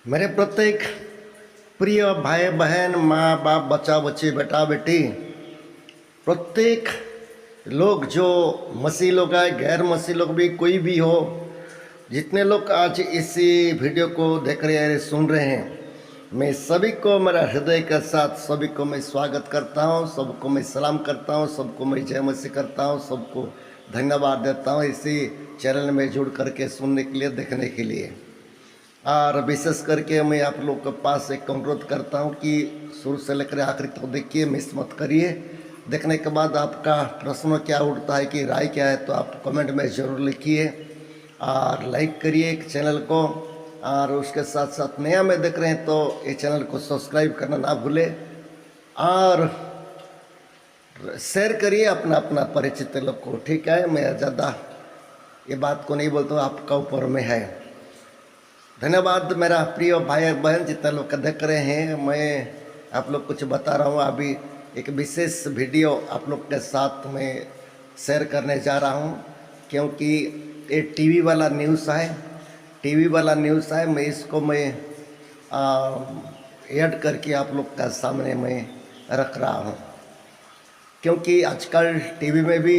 मेरे प्रत्येक प्रिय भाई बहन, माँ बाप, बच्चा बच्ची, बेटा बेटी, प्रत्येक लोग जो मसीह लोग है, गैर मसीह लोग भी, कोई भी हो, जितने लोग आज इसी वीडियो को देख रहे हैं, सुन रहे हैं, मैं सभी को मेरा हृदय के साथ सभी को मैं स्वागत करता हूँ, सबको मैं सलाम करता हूँ, सबको मैं जय मसीह करता हूँ, सबको धन्यवाद देता हूँ इसी चैनल में जुड़ करके सुनने के लिए, देखने के लिए। और विशेष करके मैं आप लोग के पास एक अनुरोध करता हूं कि शुरू से लेकर आखिर तक देखिए, मिस मत करिए। देखने के बाद आपका प्रश्न क्या उठता है कि राय क्या है, तो आप कमेंट में ज़रूर लिखिए और लाइक करिए एक चैनल को। और उसके साथ साथ नया में देख रहे हैं तो ये चैनल को सब्सक्राइब करना ना भूलें और शेयर करिए अपना अपना परिचित लोग को। ठीक है, मैं ज़्यादा ये बात को नहीं बोलता हूँ, आपका ऊपर में है। धन्यवाद मेरा प्रिय भाई बहन, जितने लोग देख रहे हैं। मैं आप लोग कुछ बता रहा हूँ, अभी एक विशेष वीडियो आप लोग के साथ में शेयर करने जा रहा हूँ, क्योंकि ये टीवी वाला न्यूज़ है। मैं इसको ऐड करके आप लोग का सामने मैं रख रहा हूँ, क्योंकि आजकल टीवी में भी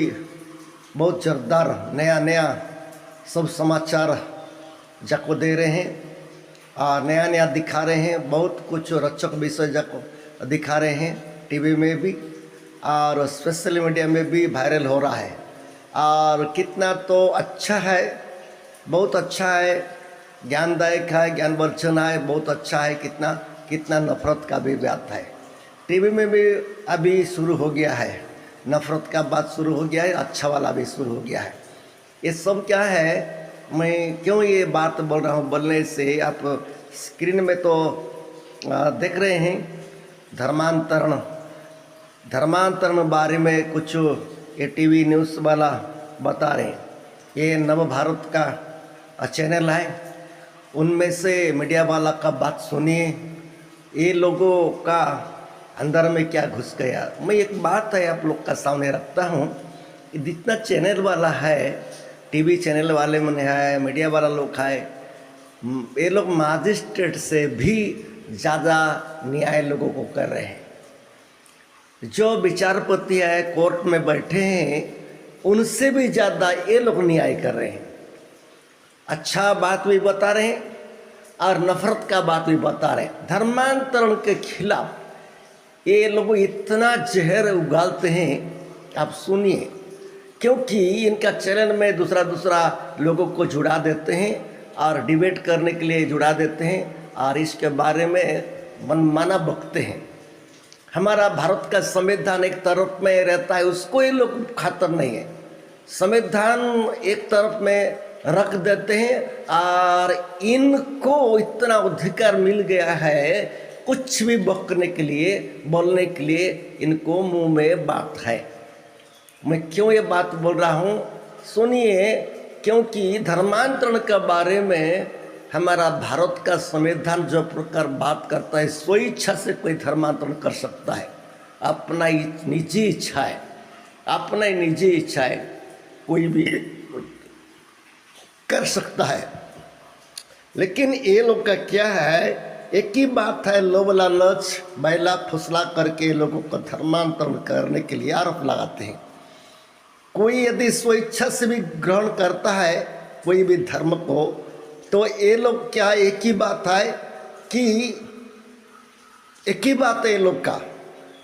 बहुत जोरदार नया सब समाचार जाको दे रहे हैं और नया दिखा रहे हैं। बहुत कुछ रोचक विषय जाको दिखा रहे हैं टीवी में भी और सोशल मीडिया में भी वायरल हो रहा है। और कितना तो अच्छा है, बहुत अच्छा है, ज्ञानदायक है, ज्ञानवर्धन है, बहुत अच्छा है। कितना नफरत का भी बात है टीवी में भी अभी शुरू हो गया है, नफरत का बात शुरू हो गया है, अच्छा वाला भी शुरू हो गया है। ये सब क्या है, मैं क्यों ये बात बोल रहा हूँ, बोलने से आप स्क्रीन में तो देख रहे हैं धर्मांतरण बारे में कुछ ये टीवी न्यूज़ वाला बता रहे हैं। ये नव भारत का चैनल है, उनमें से मीडिया वाला का बात सुनिए, ये लोगों का अंदर में क्या घुस गया। मैं एक बात है आप लोग का सामने रखता हूँ, जितना चैनल वाला है, टीवी चैनल वाले मन है, मीडिया वाला लोग है, ये लोग मजिस्ट्रेट से भी ज़्यादा न्याय लोगों को कर रहे हैं। जो विचारपति है, कोर्ट में बैठे हैं, उनसे भी ज़्यादा ये लोग न्याय कर रहे हैं। अच्छा बात भी बता रहे हैं और नफरत का बात भी बता रहे हैं। धर्मांतरण के खिलाफ ये लोग इतना जहर उगालते हैं, आप सुनिए, क्योंकि इनका चैनल में दूसरा लोगों को जुड़ा देते हैं और डिबेट करने के लिए जुड़ा देते हैं और इसके बारे में मनमाना बकते हैं। हमारा भारत का संविधान एक तरफ में रहता है, उसको ये लोग खातर नहीं है। संविधान एक तरफ में रख देते हैं और इनको इतना अधिकार मिल गया है, कुछ भी बकने के लिए, बोलने के लिए इनको मुंह में बात है। मैं क्यों ये बात बोल रहा हूँ, सुनिए, क्योंकि धर्मांतरण के बारे में हमारा भारत का संविधान जो प्रकार बात करता है, स्वेच्छा से कोई धर्मांतरण कर सकता है, अपना निजी इच्छा है, अपना निजी इच्छा है, कोई भी कर सकता है। लेकिन ये लोग का क्या है, एक ही बात है, लोभ लालच बैला फुसला करके लोगों को धर्मांतरण करने के लिए आरोप लगाते हैं। कोई यदि स्वेच्छा से भी ग्रहण करता है कोई भी धर्म को, तो ये लोग क्या, एक ही बात है कि एक ही बात है, ये लोग का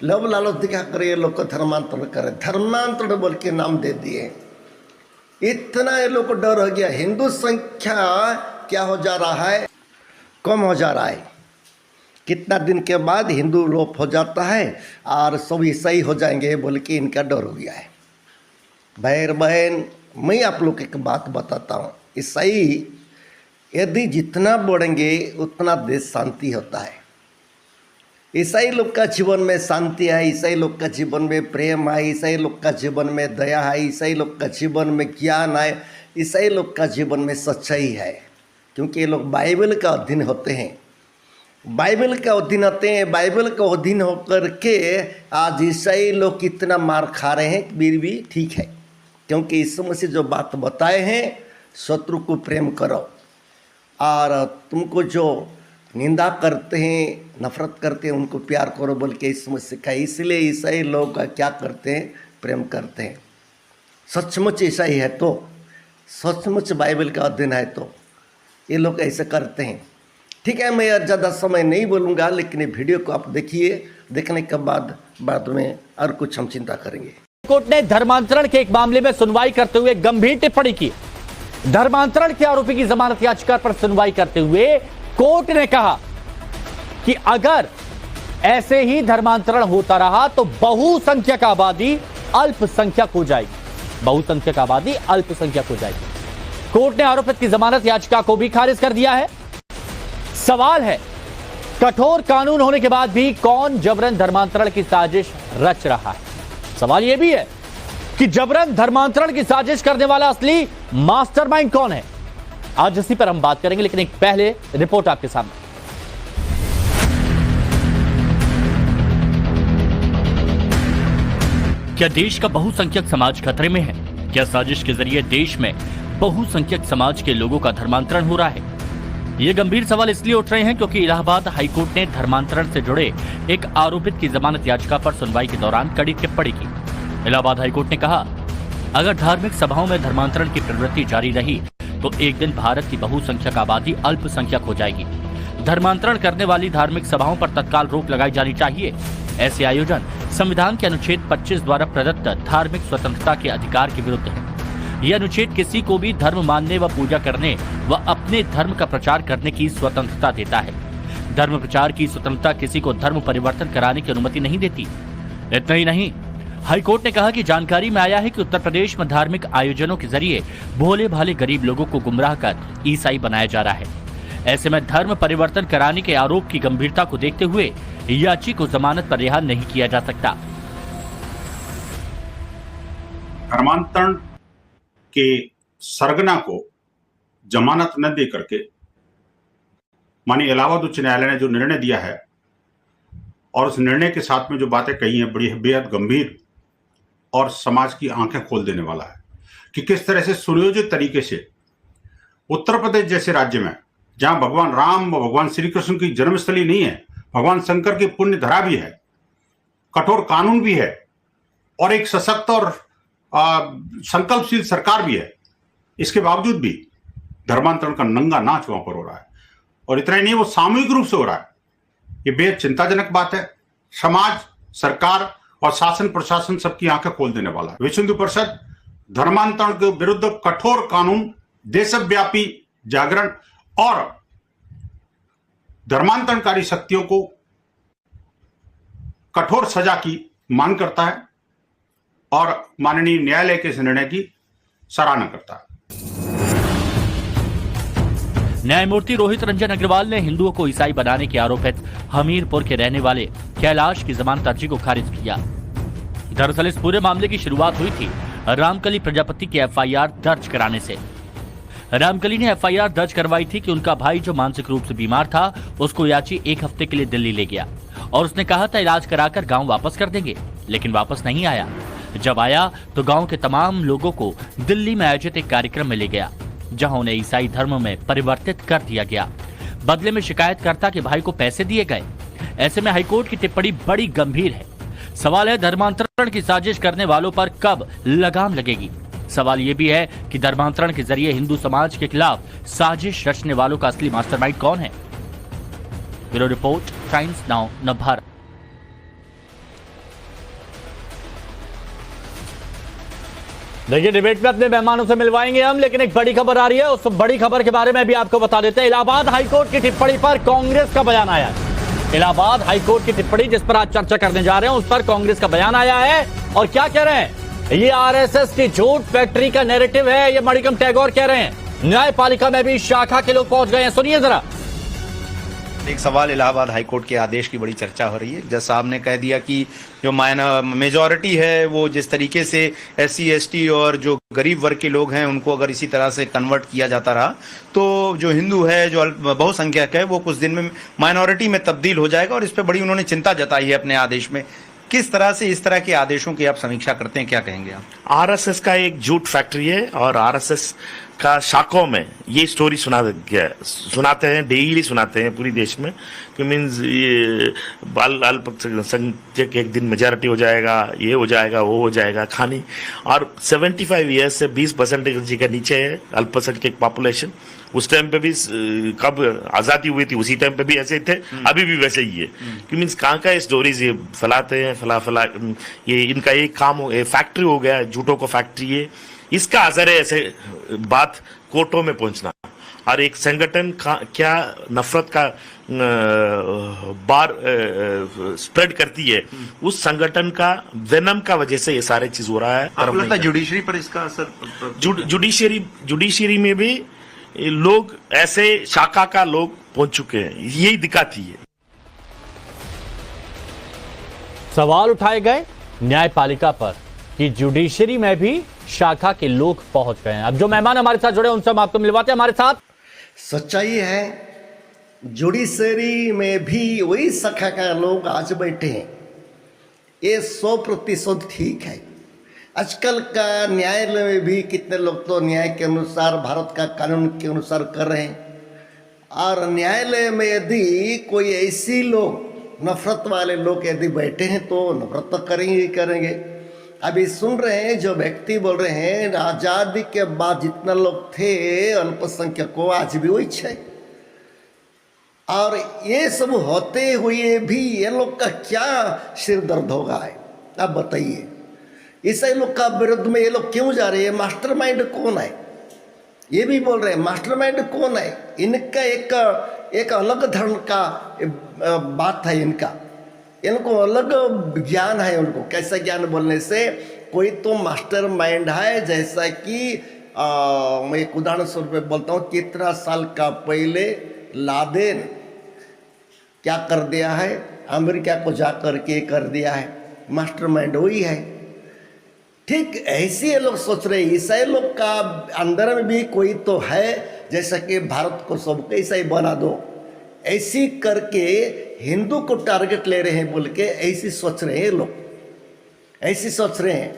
लोभ लालच दिखा कर ये लोग को धर्मांतरण करे, धर्मांतरण बोल के नाम दे दिए। इतना ये लोग को डर हो गया। हिंदू संख्या क्या हो जा रहा है, कम हो जा रहा है। कितना दिन के बाद हिंदू लोप हो जाता है और सब ईसाई हो जाएंगे बोल के इनका डर हो गया है। भाई बहन, मैं आप लोग एक बात बताता हूँ, ईसाई यदि जितना बढ़ेंगे उतना देश शांति होता है। ईसाई लोग का जीवन में शांति है, ईसाई लोग का जीवन में प्रेम है, ईसाई लोग का जीवन में दया है, ईसाई लोग का जीवन में ज्ञान है, ईसाई लोग का जीवन में सच्चाई है। क्योंकि ये लोग बाइबल का अधीन होते हैं, बाइबल का अधीन होते हैं। बाइबल का अधीन होकर के आज ईसाई लोग कितना मार खा रहे हैं, फिर भी ठीक है, क्योंकि यीशु मसीह जो बात बताए हैं, शत्रु को प्रेम करो और तुमको जो निंदा करते हैं, नफरत करते हैं, उनको प्यार करो बोल के इसमें सिखाया। इसलिए ईसाई लोग क्या करते हैं, प्रेम करते हैं। सचमुच ईसाई है तो, सचमुच बाइबल का अध्ययन है तो ये लोग ऐसे करते हैं। ठीक है, मैं ज़्यादा समय नहीं बोलूँगा, लेकिन ये वीडियो को आप देखिए, देखने के बाद में और कुछ हम चिंता करेंगे। कोर्ट ने धर्मांतरण के एक मामले में सुनवाई करते हुए गंभीर टिप्पणी की। धर्मांतरण के आरोपी की जमानत याचिका पर सुनवाई करते हुए कोर्ट ने कहा कि अगर ऐसे ही धर्मांतरण होता रहा तो बहुसंख्यक आबादी अल्पसंख्यक हो जाएगी। बहुसंख्यक आबादी अल्पसंख्यक हो जाएगी। कोर्ट ने आरोपित की जमानत याचिका को भी खारिज कर दिया है। सवाल है, कठोर कानून होने के बाद भी कौन जबरन धर्मांतरण की साजिश रच रहा है? सवाल यह भी है कि जबरन धर्मांतरण की साजिश करने वाला असली मास्टरमाइंड कौन है? आज इसी पर हम बात करेंगे, लेकिन एक पहले रिपोर्ट आपके सामने। क्या देश का बहुसंख्यक समाज खतरे में है? क्या साजिश के जरिए देश में बहुसंख्यक समाज के लोगों का धर्मांतरण हो रहा है? ये गंभीर सवाल इसलिए उठ रहे हैं क्योंकि इलाहाबाद हाईकोर्ट ने धर्मांतरण से जुड़े एक आरोपित की जमानत याचिका पर सुनवाई के दौरान कड़ी टिप्पणी की। इलाहाबाद हाईकोर्ट ने कहा, अगर धार्मिक सभाओं में धर्मांतरण की प्रवृत्ति जारी रही तो एक दिन भारत की बहुसंख्यक आबादी अल्पसंख्यक हो जाएगी। धर्मांतरण करने वाली धार्मिक सभाओं पर तत्काल रोक लगाई जानी चाहिए। ऐसे आयोजन संविधान के अनुच्छेद 25 द्वारा प्रदत्त धार्मिक स्वतंत्रता के अधिकार के विरुद्ध है। यह अनुच्छेद किसी को भी धर्म मानने व पूजा करने व अपने धर्म का प्रचार करने की स्वतंत्रता देता है। धर्म प्रचार की स्वतंत्रता किसी को धर्म परिवर्तन कराने की अनुमति नहीं देती। इतना ही नहीं, हाईकोर्ट ने कहा कि जानकारी में आया है कि उत्तर प्रदेश में धार्मिक आयोजनों के जरिए भोले भाले गरीब लोगों को गुमराह कर ईसाई बनाया जा रहा है। ऐसे में धर्म परिवर्तन कराने के आरोप की गंभीरता को देखते हुए याची को जमानत पर रिहा नहीं किया जा सकता। धर्मांतरण के सरगना को जमानत न दे करके माननीय इलाहाबाद उच्च न्यायालय ने जो निर्णय दिया है और उस निर्णय के साथ में जो बातें कही हैं बड़ी बेहद गंभीर और समाज की आंखें खोल देने वाला है कि किस तरह से सुनियोजित तरीके से उत्तर प्रदेश जैसे राज्य में, जहां भगवान राम व भगवान श्री कृष्ण की जन्मस्थली नहीं है, भगवान शंकर की पुण्य धरा भी है, कठोर कानून भी है और एक सशक्त और संकल्पशील सरकार भी है, इसके बावजूद भी धर्मांतरण का नंगा नाच वहां पर हो रहा है। और इतना ही नहीं, वो सामूहिक रूप से हो रहा है। ये बेहद चिंताजनक बात है। समाज, सरकार और शासन प्रशासन सबकी आंखें खोल देने वाला है। विश्व हिंदू परिषद धर्मांतरण के विरुद्ध कठोर कानून, देशव्यापी जागरण और धर्मांतरणकारी शक्तियों को कठोर सजा की मांग करता है और माननीय न्यायालय के इस निर्णय की सराहना करता है। न्यायमूर्ति रोहित रंजन अग्रवाल ने हिंदुओं को ईसाई बनाने के आरोपित हमीरपुर के रहने वाले कैलाश की जमानत अर्जी को खारिज किया। दरअसल इस पूरे मामले की शुरुआत हुई थी रामकली प्रजापति की एफआईआर दर्ज कराने से। रामकली ने एफआईआर दर्ज करवाई थी कि उनका भाई जो मानसिक रूप से बीमार था, उसको याची एक हफ्ते के लिए दिल्ली ले गया और उसने कहा था इलाज कराकर गांव वापस कर देंगे, लेकिन वापस नहीं आया। जब आया तो गांव के तमाम लोगों को दिल्ली में आयोजित एक कार्यक्रम में ले गया, जहां उन्हें ईसाई धर्म में परिवर्तित कर दिया गया। बदले में शिकायतकर्ता के भाई को पैसे दिए गए। ऐसे में हाईकोर्ट की टिप्पणी बड़ी गंभीर है। सवाल है, धर्मांतरण की साजिश करने वालों पर कब लगाम लगेगी? सवाल यह भी है कि धर्मांतरण के जरिए हिंदू समाज के खिलाफ साजिश रचने वालों का असली मास्टरमाइंड कौन है? Bureau report, times now Navbharat. देखिए, डिबेट में अपने मेहमानों से मिलवाएंगे हम, लेकिन एक बड़ी खबर आ रही है। उस बड़ी खबर के बारे में भी आपको बता देते हैं। इलाहाबाद हाईकोर्ट की टिप्पणी पर कांग्रेस का बयान आया है। इलाहाबाद हाईकोर्ट की टिप्पणी जिस पर आज चर्चा करने जा रहे हैं, उस पर कांग्रेस का बयान आया है। और क्या कह रहे हैं? ये आरएसएस की झूठ फैक्ट्री का नैरेटिव है, ये मणिकम टैगोर कह रहे हैं। न्यायपालिका में भी शाखा के लोग पहुंच गए हैं। सुनिए जरा। एक सवाल, इलाहाबाद हाईकोर्ट के आदेश की बड़ी चर्चा हो रही है। जज साहब ने कह दिया कि जो मेजॉरिटी है वो जिस तरीके से SC ST और जो गरीब वर्ग के लोग हैं उनको अगर इसी तरह से कन्वर्ट किया जाता रहा तो जो हिंदू है, जो बहुसंख्यक है, वो कुछ दिन में माइनॉरिटी में तब्दील हो जाएगा। और इस पर बड़ी उन्होंने चिंता जताई है अपने आदेश में। किस तरह से इस तरह के आदेशों की आप समीक्षा करते हैं, क्या कहेंगे आप? आरएसएस का एक झूठ फैक्ट्री है और आरएसएस का शाखों में ये स्टोरी सुनाते हैं, डेली सुनाते हैं पूरी देश में कि मीन्स ये अल्पसंख्यक एक दिन मेजॉरिटी हो जाएगा, ये हो जाएगा, वो हो जाएगा खानी। और 75 ईयर्स से 20% के नीचे है अल्पसंख्यक पॉपुलेशन। उस टाइम पे भी कब आज़ादी हुई थी उसी टाइम पे भी ऐसे थे, अभी भी वैसे ही है कि मीन्स कहाँ का स्टोरीज ये फैलाते हैं, फैला ये इनका एक काम फैक्ट्री हो गया, झूठों को फैक्ट्री है। इसका असर है ऐसे बात कोर्टों में पहुंचना। और एक संगठन का क्या नफरत का बार स्प्रेड करती है, उस संगठन का वेनम का वजह से ये सारे चीज हो रहा है। आपको लगता है जुडिशरी पर इसका असर? जुडिशरी में भी लोग ऐसे शाखा का लोग पहुंच चुके हैं, यही दिखाती है। सवाल उठाए गए न्यायपालिका पर कि जुडिशरी में भी शाखा के लोग पहुंच गए हैं। अब जो मेहमान हमारे साथ जुड़े उनसे हम आपको मिलवाते हैं हमारे साथ। सच्चाई है, जुडिशरी में भी वही शाखा का लोग आज बैठे हैं। ये 100% ठीक है। आजकल का न्यायालय में भी कितने लोग तो न्याय के अनुसार, भारत का कानून के अनुसार कर रहे हैं। और न्यायालय में यदि कोई ऐसी लोग, नफरत वाले लोग यदि बैठे हैं तो नफरत तो करेंगे ही करेंगे। अभी सुन रहे हैं जो व्यक्ति बोल रहे हैं, आज़ादी के बाद जितना लोग थे अल्पसंख्यकों, आज भी वही है। और ये सब होते हुए भी ये लोग का क्या सिर दर्द होगा है, आप बताइए। ईसाई लोग का विरुद्ध में ये लोग क्यों जा रहे हैं? मास्टरमाइंड कौन है? ये भी बोल रहे हैं मास्टरमाइंड कौन है। इनका एक अलग धर्म का बात है, इनको अलग ज्ञान है। उनको कैसा ज्ञान बोलने से, कोई तो मास्टरमाइंड है, जैसा कि मैं एक उदाहरण स्वरूप बोलता हूँ, कितना साल का पहले लादेन क्या कर दिया है, अमेरिका को जा करके कर दिया है। मास्टरमाइंड वही है। ठीक ऐसे ये लोग सोच रहे हैं, ईसाई लोग का अंदर में भी कोई तो है, जैसा कि भारत को सबको ईसाई बना दो, ऐसी करके हिंदू को टारगेट ले रहे हैं बोल के ऐसी सोच रहे हैं लोग, ऐसी सोच रहे हैं।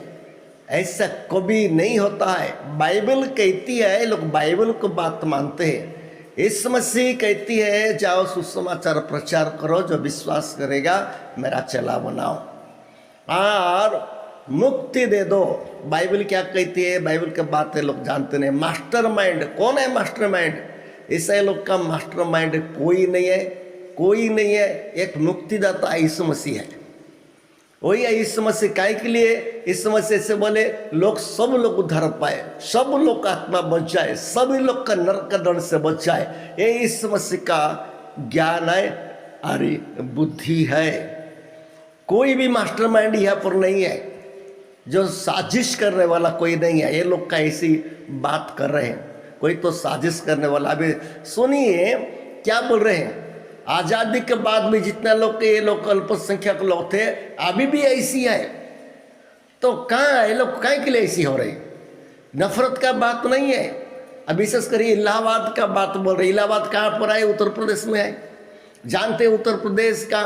ऐसा कभी नहीं होता है। बाइबल कहती है, लोग बाइबल को बात मानते हैं। इस मसीह कहती है, जाओ सुसमाचार प्रचार करो, जो विश्वास करेगा मेरा चेला बनाओ और मुक्ति दे दो। बाइबल क्या कहती है? बाइबल के बातें लोग जानते नहीं। मास्टरमाइंड कौन है? मास्टरमाइंड ईसाई लोग का मास्टरमाइंड कोई नहीं है, कोई नहीं है। एक मुक्तिदाता यीशु मसीह है, वही है यीशु मसीह। काय के लिए? यीशु मसीह से बोले लोग, सब लोग उद्धार पाए, सब लोग का आत्मा बच जाए, सभी लोग का नरक का दंड से बच जाए। ये यीशु मसीह का ज्ञान है, अरे बुद्धि है। कोई भी मास्टरमाइंड यहाँ पर नहीं है, जो साजिश करने वाला कोई नहीं है। ये लोग का ऐसी बात कर रहे हैं, कोई तो साजिश करने वाला। अभी सुनिए क्या बोल रहे हैं। आज़ादी के बाद भी जितना लोग, ये लोग अल्पसंख्यक लोग थे, अभी भी ऐसी है। तो कहाँ ये लोग कहाँ के लिए ऐसी हो रही? नफरत का बात नहीं है। अब विशेष कर इलाहाबाद का बात बोल रहे। इलाहाबाद कहाँ पर है? उत्तर प्रदेश में है। जानते उत्तर प्रदेश का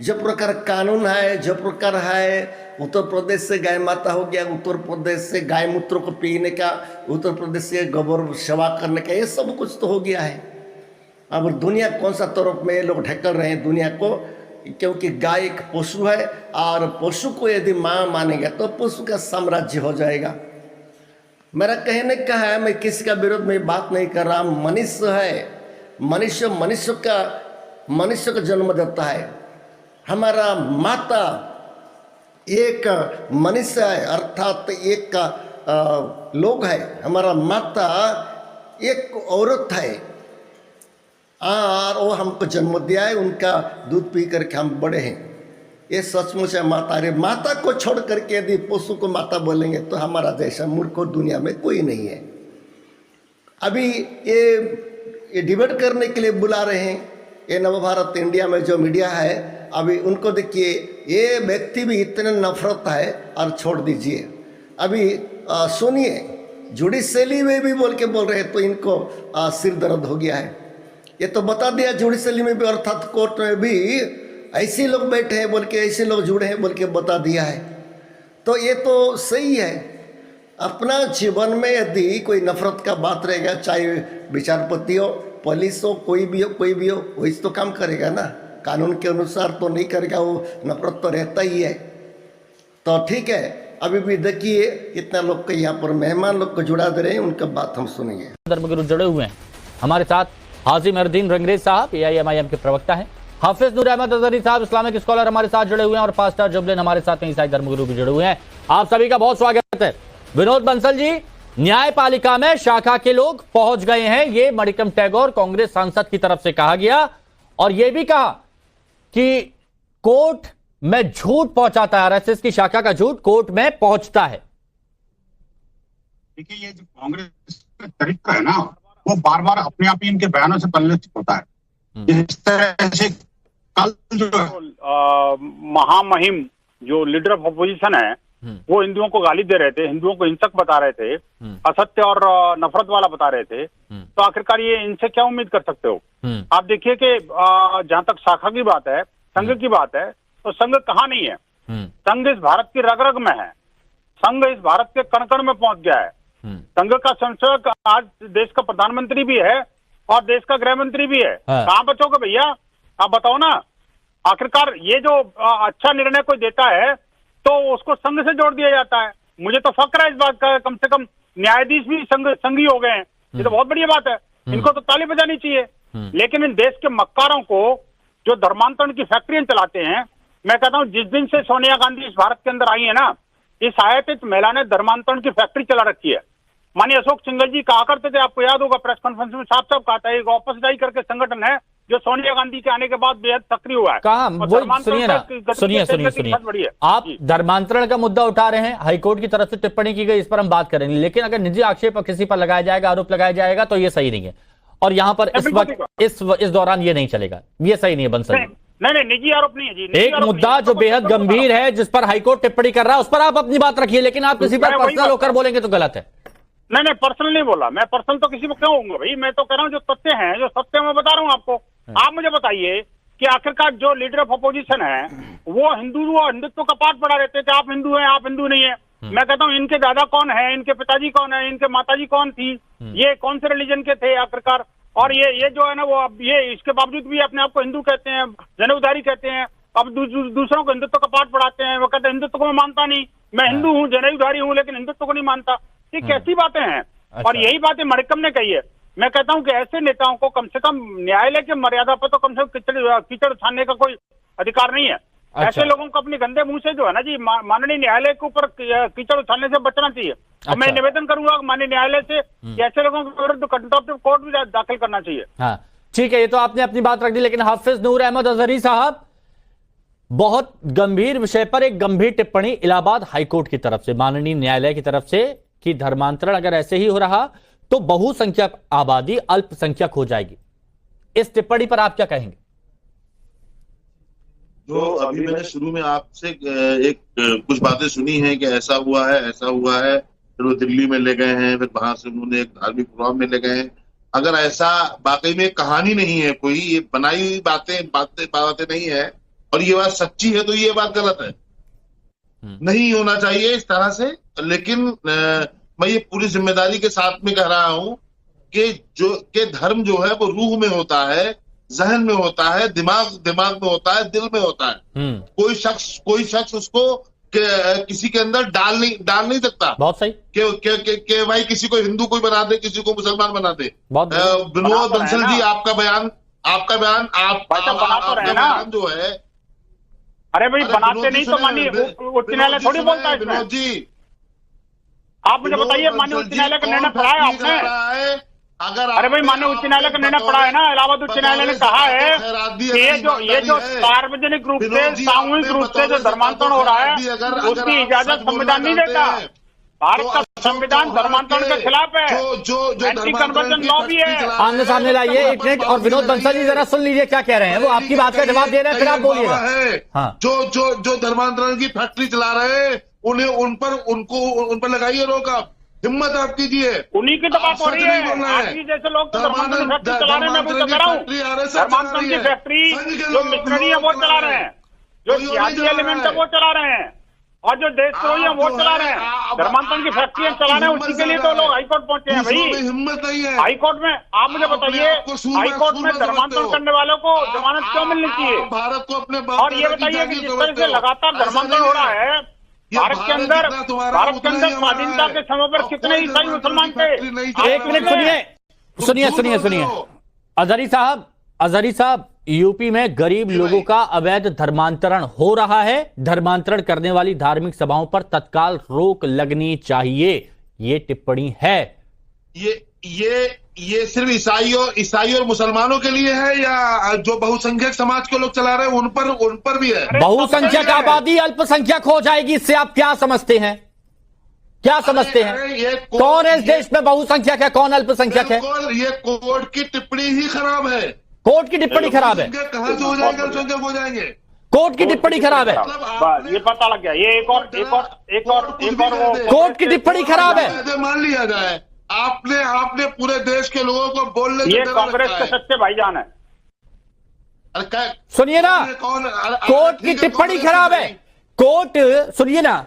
जो प्रकार कानून है, जो प्रकार है, उत्तर प्रदेश से गाय माता हो गया, उत्तर प्रदेश से गाय मूत्र को पीने का, उत्तर प्रदेश से गोबर सेवा करने का, ये सब कुछ तो हो गया है। अब दुनिया कौन सा तरफ में लोग ढकेल रहे हैं दुनिया को, क्योंकि गाय एक पशु है और पशु को यदि माँ मानेगा तो पशु का साम्राज्य हो जाएगा। मेरा कहने का है, मैं किसी का विरोध में बात नहीं कर रहा। मनुष्य है, मनुष्य का जन्म देता है। हमारा माता एक मनुष्य है, अर्थात एक का लोग है। हमारा माता एक औरत है और वो हमको जन्म दिया है, उनका दूध पी करके हम बड़े हैं। ये सचमुच है माता। अरे माता को छोड़ करके यदि पशु को माता बोलेंगे तो हमारा जैसा मूर्ख दुनिया में कोई नहीं है। अभी ये डिबेट करने के लिए बुला रहे हैं ये नवभारत इंडिया में जो मीडिया है। अभी उनको देखिए, ये व्यक्ति भी इतने नफरत है और छोड़ दीजिए। अभी सुनिए, जुडिशरी में भी बोल रहे हैं तो इनको सिर दर्द हो गया है। ये तो बता दिया जुडिशरी में भी, अर्थात कोर्ट में भी ऐसे लोग बैठे हैं बोल के, ऐसे लोग जुड़े हैं बोल के बता दिया है। तो ये तो सही है। अपना जीवन में यदि कोई नफरत का बात रहेगा, चाहे विचारपति हो, पुलिस हो, कोई भी हो, वही तो काम करेगा ना। कानून के अनुसार तो नहीं करेगा, वो नफरत तो रहता ही है। तो ठीक है, अभी भी देखिए कितना लोग को यहाँ पर मेहमान लोग को जुड़ा दे रहे हैं, उनका बात हम सुनेंगे। धर्मगुरु जुड़े हुए हैं हमारे साथ, हाजी मेहरुद्दीन रंगरेज साहब AIMIM के प्रवक्ता हैं, हाफिज नूर अहमद अजहरी साहब इस्लामिक स्कॉलर हमारे साथ जुड़े हुए हैं, और पास्टर जुबलिन हमारे साथ में ईसाई धर्मगुरु भी जुड़े हुए हैं। आप सभी का बहुत स्वागत है। विनोद बंसल जी, न्यायपालिका में शाखा के लोग पहुंच गए हैं, ये मणिकम टैगोर कांग्रेस सांसद की तरफ से कहा गया, और यह भी कहा कि कोर्ट में झूठ पहुंचाता है, RSS की शाखा का झूठ कोर्ट में पहुंचता है। देखिए, ये जो कांग्रेस का चरित्र है ना, वो बार बार अपने आप ही इनके बयानों से परिलक्षित होता है। इस तरह से कल जो महामहिम जो लीडर ऑफ अपोजिशन है, वो हिंदुओं को गाली दे रहे थे, हिंदुओं को हिंसक बता रहे थे, असत्य और नफरत वाला बता रहे थे, तो आखिरकार ये इनसे क्या उम्मीद कर सकते हो? आप देखिए कि जहां तक शाखा की बात है, संघ की बात है, तो संघ कहाँ नहीं है। संघ इस भारत की रग रग में है, संघ इस भारत के कण कण में पहुंच गया है। संघ का संसद आज देश का प्रधानमंत्री भी है और देश का गृह मंत्री भी है। कहाँ बचोगे भैया, आप बताओ ना। आखिरकार ये जो अच्छा निर्णय कोई देता है तो उसको संघ से जोड़ दिया जाता है। मुझे तो फक्र है इस बात का, कम से कम न्यायाधीश भी संघी हो गए हैं, ये तो बहुत बढ़िया बात है, इनको तो ताली बजानी चाहिए। लेकिन इन देश के मक्कारों को जो धर्मांतरण की फैक्ट्रियां चलाते हैं, मैं कहता हूं जिस दिन से सोनिया गांधी इस भारत के अंदर आई है ना, इस आयतित महिला ने धर्मांतरण की फैक्ट्री चला रखी है। माननीय अशोक सिंघल जी कहा करते थे, आपको याद होगा, प्रेस कॉन्फ्रेंस में साफ साफ कहा था, एक ऑपोजिट करके संगठन है जो सोनिया गांधी के आने के बाद बेहद सक्रिय हुआ है। कहा सुनिए, आप धर्मांतरण का मुद्दा उठा रहे हैं, हाईकोर्ट की तरफ से टिप्पणी की गई, इस पर हम बात करेंगे, लेकिन अगर निजी आक्षेप किसी पर लगाया जाएगा, आरोप लगाया जाएगा, तो ये सही नहीं है। और यहाँ पर इस वक्त इस दौरान ये नहीं चलेगा, ये सही नहीं है बंसल। नहीं, निजी आरोप नहीं है जी। एक मुद्दा जो बेहद गंभीर है, जिस पर हाईकोर्ट टिप्पणी कर रहा है, उस पर आप अपनी बात रखिए, लेकिन आप किसी पर पर्सनल होकर बोलेंगे तो गलत है। नहीं, पर्सनल नहीं बोला मैं, पर्सनल तो किसी को क्यों होऊंगा भाई, मैं तो कह रहा हूँ जो तथ्य हैं, जो सत्य मैं बता रहा हूँ आपको। आप मुझे बताइए कि आखिरकार जो लीडर ऑफ अपोजिशन है वो हिंदुत्व का पाठ पढ़ा रहते थे, आप हिंदू हैं, आप हिंदू नहीं है। मैं कहता हूँ इनके दादा कौन है, इनके पिताजी कौन है, इनके माताजी कौन थी, ये कौन से रिलीजन के थे आखिरकार। और ये जो है ना, वो अब ये इसके बावजूद भी अपने आप को हिंदू कहते हैं, जनेऊधारी कहते हैं, अब दूसरों को हिंदुत्व का पाठ पढ़ाते हैं। वो कहते हैं हिंदुत्व को मैं मानता नहीं, मैं हिंदू हूँ, जनेऊधारी हूँ, लेकिन हिंदुत्व को नहीं मानता। ये कैसी बातें हैं? और यही बातें मणिकम ने कही है। मैं कहता हूं कि ऐसे नेताओं को कम से कम न्यायालय के मर्यादा पर तो कम से कम कीचड़ छानने का कोई अधिकार नहीं है। ऐसे लोगों को अपने गंदे मुंह से जो है ना जी, माननीय न्यायालय के ऊपर कीचड़ उछालने से बचना चाहिए। और मैं निवेदन करूंगा माननीय न्यायालय से कि ऐसे लोगों के विरुद्ध कंटेम्प्ट ऑफ कोर्ट भी दाखिल करना चाहिए। हाँ ठीक है, ये तो आपने अपनी बात रख दी, लेकिन हाफिज नूर अहमद अजहरी साहब, बहुत गंभीर विषय पर एक गंभीर टिप्पणी इलाहाबाद हाईकोर्ट की तरफ से, माननीय न्यायालय की तरफ से, कि धर्मांतरण अगर ऐसे ही हो रहा तो बहुसंख्यक आबादी अल्पसंख्यक हो जाएगी। इस टिप्पणी पर आप क्या कहेंगे? जो अभी मैंने शुरू में आपसे एक कुछ बातें सुनी हैं कि ऐसा हुआ है, ऐसा हुआ है, फिर वो दिल्ली में ले गए हैं, फिर वहां से उन्होंने एक धार्मिक प्रोग्राम में ले गए हैं। अगर ऐसा वाकई में कहानी नहीं है, कोई ये बनाई हुई बातें नहीं है और ये बात सच्ची है, तो ये बात गलत है, नहीं होना चाहिए इस तरह से। लेकिन मैं ये पूरी जिम्मेदारी के साथ में कह रहा हूं कि धर्म जो है वो रूह में होता है, जहन में होता है, दिमाग में होता है, दिल में होता है। कोई शख्स उसको किसी के अंदर डाल नहीं सकता। बहुत सही कि भाई किसी को हिंदू कोई बना दे, किसी को मुसलमान बना दे। विनोद बंसल जी, आपका बयान जो है, अरे भाई बनाते नहीं तो मानिए उच्च न्यायालय थोड़ी बोलता है। विनोद जी, आप मुझे बताइए, माननीय उच्च न्यायालय का निर्णय पढ़ा है आपने? अरे भाई माननीय उच्च न्यायालय का निर्णय पढ़ा है ना? इलाहाबाद उच्च न्यायालय ने कहा है कि ये जो सार्वजनिक रूप से, सामूहिक रूप से जो धर्मांतरण हो रहा है, उसकी इजाजत संविधान नहीं देता। भारत का संविधान धर्मांतरण के खिलाफ है, एंटी कन्वर्जन लॉ भी है। आमने सामने लाइए एक मिनट, और विनोद बंसल जी जरा सुन लीजिए क्या कह रहे हैं, वो आपकी बात का जवाब दे रहे हैं, फिर आप बोलिएगा। हाँ, जो धर्मांतरण की फैक्ट्री चला रहे हैं, उन पर लगाइए रोक। आप हिम्मत आप कीजिए, उन्हीं की तो बात हो रही है। आदमी जैसे लोग तो धर्मांतरण फैक्ट्री चला रहे हैं, मैं वो तो कह रहा हूँ। धर्मांतरण की फैक्ट्री जो मिशनरी है वो चला रहे हैं, जो सियासी एलिमेंट है वो चला रहे हैं, और जो देशद्रोही है वो चला रहे हैं, धर्मांतरण की फैक्ट्रियां चला रहे हैं, उसी के लिए तो लोग हाईकोर्ट पहुंचे हैं भाई। हिम्मत नहीं है हाईकोर्ट में आप मुझे बताइए, हाईकोर्ट में धर्मांतरण करने वालों को जमानत क्यों मिलनी चाहिए? भारत को अपने और ये बताइए कि जिस तरह से लगातार धर्मांतरण हो रहा है भारत के अंदर स्वाधीनता के समय पर कितने ईसाई मुसलमान थे? एक मिनट सुनिए अजहरी साहब, यूपी में गरीब लोगों का अवैध धर्मांतरण हो रहा है। धर्मांतरण करने वाली धार्मिक सभाओं पर तत्काल रोक लगनी चाहिए, ये टिप्पणी है। ये सिर्फ ईसाई और मुसलमानों के लिए है या जो बहुसंख्यक समाज के लोग चला रहे हैं उन पर भी है? बहुसंख्यक आबादी अल्पसंख्यक हो जाएगी, इससे आप क्या समझते हैं? क्या समझते हैं? कौन है इस देश में बहुसंख्यक है, कौन अल्पसंख्यक है? ये कोर्ट की टिप्पणी ही खराब है। कोर्ट की टिप्पणी खराब है। कहां से हो जाएगा, अल्पसंख्यक हो जाएंगे? कोर्ट की टिप्पणी खराब है। ये पता लग गया। ये एक और कोर्ट की टिप्पणी खराब है। मान लिया जाए, आपने पूरे देश के लोगों को बोलने ये कांग्रेस के सच्चे भाईजान है। सुनिए ना, कोर्ट की टिप्पणी खराब है। कोर्ट सुनिए ना,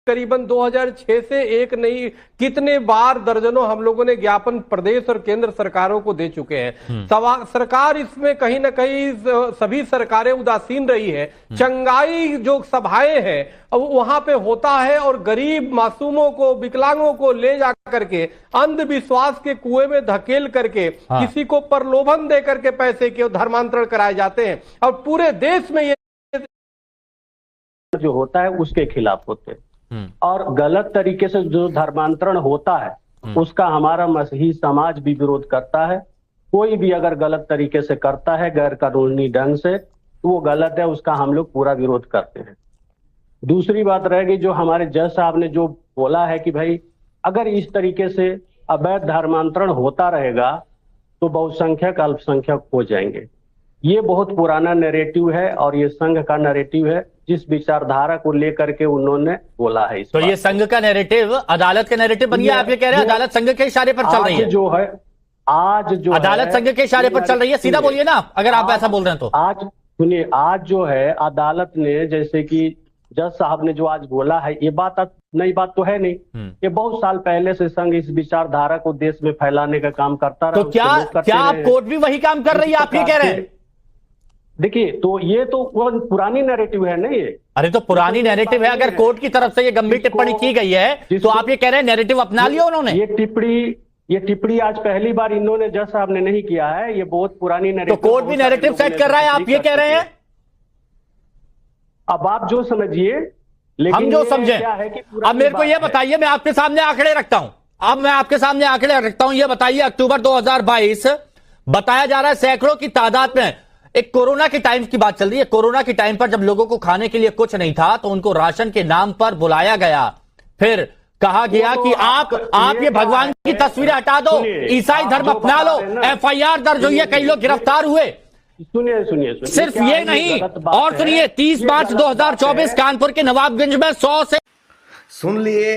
करीबन 2006 से एक नहीं कितने बार दर्जनों हम लोगों ने ज्ञापन प्रदेश और केंद्र सरकारों को दे चुके हैं। सरकार इसमें कहीं ना कहीं सभी सरकारें उदासीन रही है। चंगाई जो सभाएं हैं वहां पे होता है और गरीब मासूमों को, विकलांगों को ले जा करके अंधविश्वास के कुएं में धकेल करके किसी को प्रलोभन दे करके पैसे के धर्मांतरण कराए जाते हैं और पूरे देश में ये जो होता है उसके खिलाफ होते हैं। और गलत तरीके से जो धर्मांतरण होता है उसका हमारा मसीही समाज भी विरोध करता है। कोई भी अगर गलत तरीके से करता है गैर कानूनी ढंग से तो वो गलत है, उसका हम लोग पूरा विरोध करते हैं। दूसरी बात रह गई जो हमारे जज साहब ने जो बोला है कि भाई अगर इस तरीके से अवैध धर्मांतरण होता रहेगा तो बहुसंख्यक अल्पसंख्यक हो जाएंगे। ये बहुत पुराना नैरेटिव है और ये संघ का नैरेटिव है जिस विचारधारा को लेकर के उन्होंने बोला है। तो ये संघ का नैरेटिव अदालत का नैरेटिव बन गया। आप ये कह रहे हैं अदालत संघ के इशारे पर चल रही है? आज जो अदालत संघ के इशारे पर चल रही है, सीधा बोलिए ना अगर आप ऐसा बोल रहे हैं तो। आज सुनिए, आज जो है अदालत ने, जैसे कि जज साहब ने जो आज बोला है, ये बात नई बात तो है नहीं। ये बहुत साल पहले से संघ इस विचारधारा को देश में फैलाने का काम करता रहा। तो क्या आप कोर्ट भी वही काम कर रही है, आप ये कह रहे हैं? देखिए, तो ये तो पुरानी नैरेटिव है ना ये। अरे तो पुरानी नैरेटिव है, अगर कोर्ट की तरफ से ये गंभीर टिप्पणी की गई है तो आप ये कह रहे हैं नैरेटिव अपना लिया उन्होंने? ये टिप्पणी आज पहली बार इन्होंने जज साहब ने नहीं किया है, ये बहुत पुरानी नैरेटिव। तो कोर्ट भी नैरेटिव सेट कर रहा है, आप ये कह रहे हैं? अब आप जो समझिए, लेकिन हम जो समझे। अब मेरे को ये बताइए, मैं आपके सामने आंकड़े रखता हूं। अब मैं आपके सामने आंकड़े रखता हूं, ये बताइए अक्टूबर 2022 बताया जा रहा है सैकड़ों की तादाद में, एक कोरोना के टाइम की बात चल रही है, कोरोना के टाइम पर जब लोगों को खाने के लिए कुछ नहीं था तो उनको राशन के नाम पर बुलाया गया, फिर कहा गया कि आप ये भगवान की तस्वीरें हटा दो, ईसाई धर्म अपना लो, FIR दर्ज हुई है, कई लोग गिरफ्तार हुए। सुनिए सिर्फ ये नहीं, और सुनिए 30 मार्च 2024 कानपुर के नवाबगंज में 100 से। सुन लिए,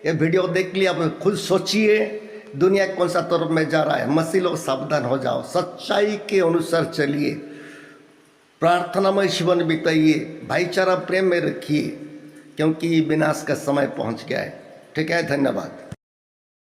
ये वीडियो देख लिया, आप खुद सोचिए दुनिया कौन सा तरफ में जा रहा है। मसीह लोग सावधान हो जाओ, सच्चाई के अनुसार चलिए, प्रार्थना में जीवन बिताइए, भाईचारा प्रेम में रखिए, क्योंकि विनाश का समय पहुंच गया है। ठीक है, धन्यवाद।